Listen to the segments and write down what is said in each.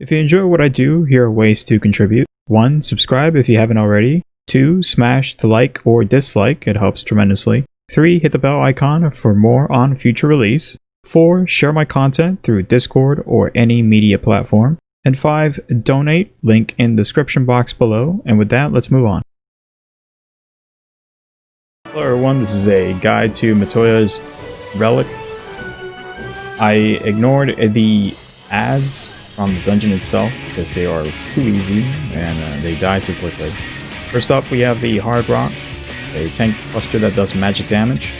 If you enjoy what I do, here are ways to contribute. 1. Subscribe if you haven't already. 2. Smash the like or dislike, it helps tremendously. 3. Hit the bell icon for more on future release. 4. Share my content through Discord or any media platform. And 5. Donate, link in the description box below. And with that, let's move on. Hello everyone, this is a guide to Matoya's Relict. I ignored the ads from the dungeon itself because they are too easy and they die too quickly. First up, we have the Hard Rock, a tank buster that does magic damage.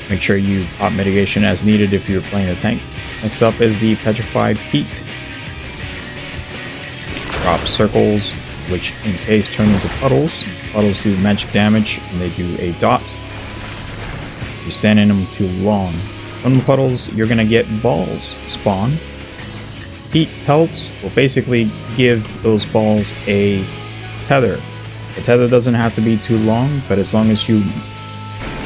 Make sure you pop mitigation as needed if you're playing a tank. Next up is the Petrified Peat. Drop circles, which in case turn into puddles. Puddles do magic damage and they do a dot. If you stand in them too long. From the puddles, you're gonna get balls spawn. Heat pelts will basically give those balls a tether. The tether doesn't have to be too long, but as long as you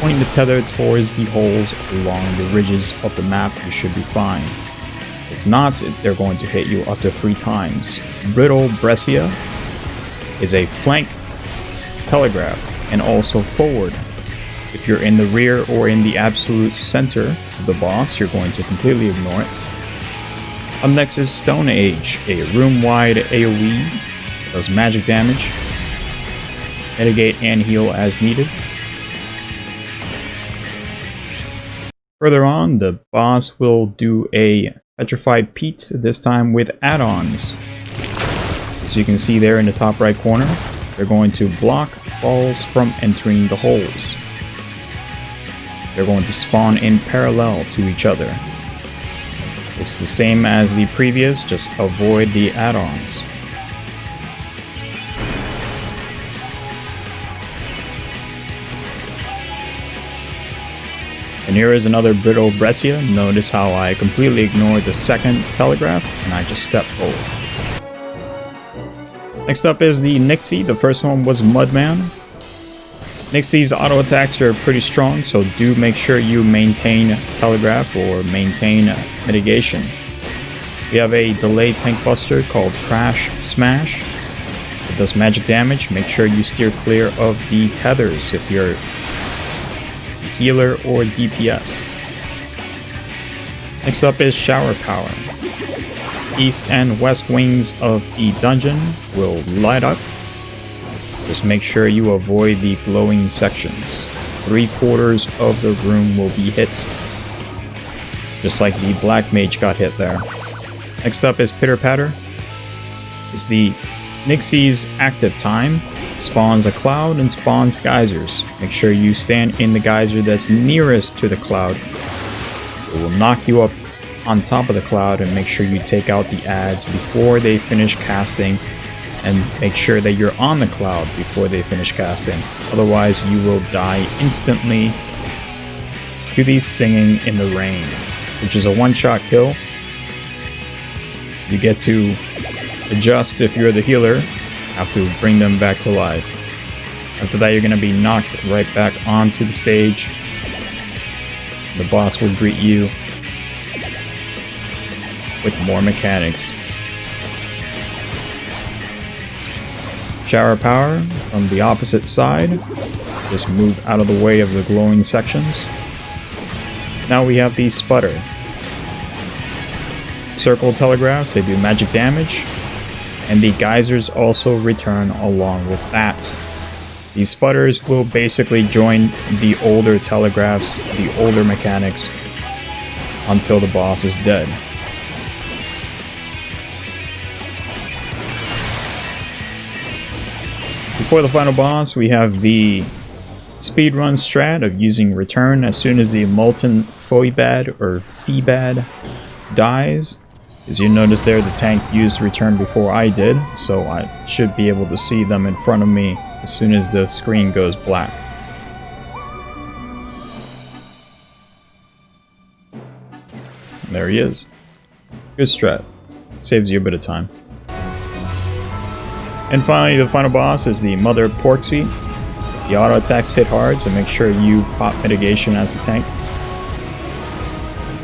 point the tether towards the holes along the ridges of the map, you should be fine. If not, they're going to hit you up to 3 times. Brittle Brescia is a flank telegraph and also forward. If you're in the rear or in the absolute center of the boss, you're going to completely ignore it. Up next is Stone Age, a room-wide AoE that does magic damage. Mitigate and heal as needed. Further on, the boss will do a Petrified Peat, this time with add-ons. As you can see there in the top right corner, they're going to block balls from entering the holes. They're going to spawn in parallel to each other. It's the same as the previous, just avoid the add-ons. And here is another Brittle Brescia. Notice how I completely ignored the second telegraph and I just stepped forward. Next up is the Nixie. The first one was Mudman. Nixie's auto attacks are pretty strong, so do make sure you maintain telegraph or maintain mitigation. We have a delay tank buster called Crash Smash. It does magic damage. Make sure you steer clear of the tethers if you're healer or DPS. Next up is Shower Power. East and west wings of the dungeon will light up. Just make sure you avoid the glowing sections. 3/4 of the room will be hit. Just like the Black Mage got hit there. Next up is Pitter Patter. It's the Nixie's active time. Spawns a cloud and spawns geysers. Make sure you stand in the geyser that's nearest to the cloud. It will knock you up on top of the cloud, and make sure you take out the ads before they finish casting. And make sure that you're on the cloud before they finish casting. Otherwise, you will die instantly to the Singing in the Rain, which is a one-shot kill. You get to adjust if you're the healer, have to bring them back to life. After that, you're going to be knocked right back onto the stage. The boss will greet you with more mechanics. Shower Power from the opposite side. Just move out of the way of the glowing sections. Now we have the Sputter. Circle telegraphs, they do magic damage. And the geysers also return along with that. These sputters will basically join the older telegraphs, the older mechanics, until the boss is dead. Before the final boss, we have the SpeedRUN Strat of using Return as soon as the Molten Phoebad or Feebad dies. As you notice there, the tank used Return before I did, so I should be able to see them in front of me as soon as the screen goes black. And there he is. Good strat. Saves you a bit of time. And finally, the final boss is the Mother Porxie. The auto attacks hit hard, so make sure you pop mitigation as a tank.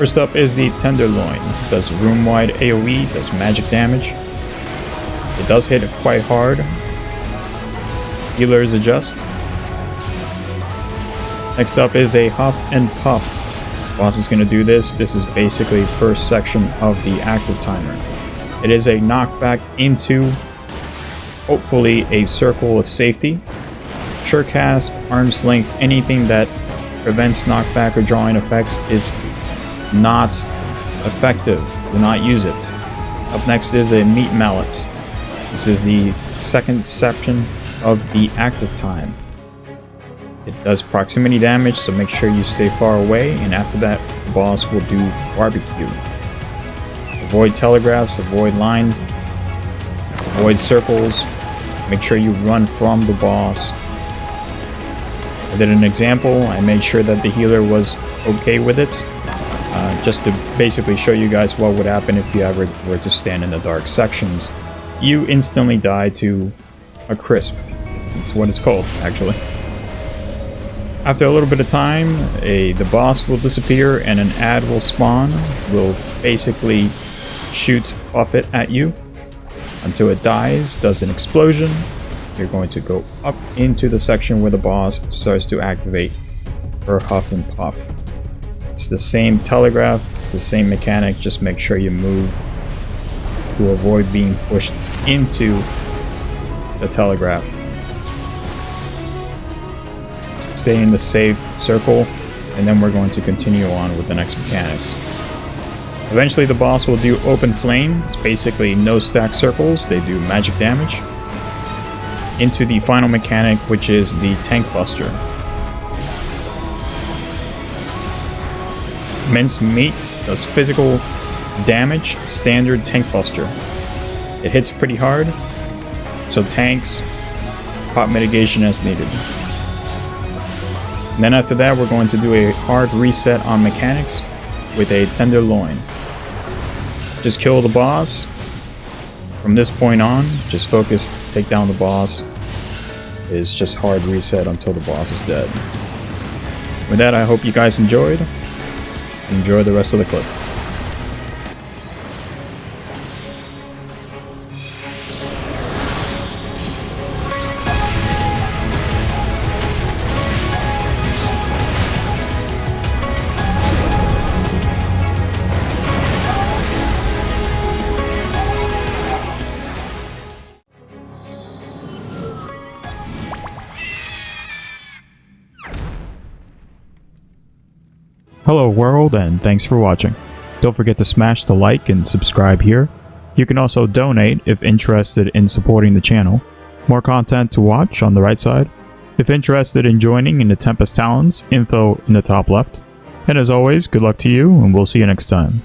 First up is the Tenderloin. Does room-wide AoE, does magic damage. It does hit quite hard. Healers adjust. Next up is a Huff and Puff. Boss is going to do this. This is basically first section of the active timer. It is a knockback into, hopefully, a circle of safety. Surecast, arm's length, anything that prevents knockback or drawing effects is not effective. Do not use it. Up next is a Meat Mallet. This is the second section of the active time. It does proximity damage, so make sure you stay far away, and after that, the boss will do barbecue. Avoid telegraphs, avoid line, avoid circles. Make sure you run from the boss. I did an example. I made sure that the healer was okay with it, just to basically show you guys what would happen if you ever were to stand in the dark sections. You instantly die to a crisp. That's what it's called, actually. After a little bit of time, the boss will disappear and an ad will spawn. Will basically shoot off it at you until it dies, does an explosion. You're going to go up into the section where the boss starts to activate her Huff and Puff. It's the same telegraph, it's the same mechanic, just make sure you move to avoid being pushed into the telegraph. Stay in the safe circle, and then we're going to continue on with the next mechanics. Eventually the boss will do Open Flame. It's basically no stack circles, they do magic damage. Into the final mechanic, which is the Tank Buster. Minced Meat does physical damage, standard Tank Buster. It hits pretty hard, so tanks, pop mitigation as needed. And then after that, we're going to do a hard reset on mechanics with a Tenderloin. Just kill the boss. From this point on, just focus, take down the boss. It's just hard reset until the boss is dead. With that, I hope you guys enjoyed. Enjoy the rest of the clip. Hello world, and thanks for watching. Don't forget to smash the like and subscribe here. You can also donate if interested in supporting the channel. More content to watch on the right side. If interested in joining in the Tempest Talons, info in the top left. And as always, good luck to you, and we'll see you next time.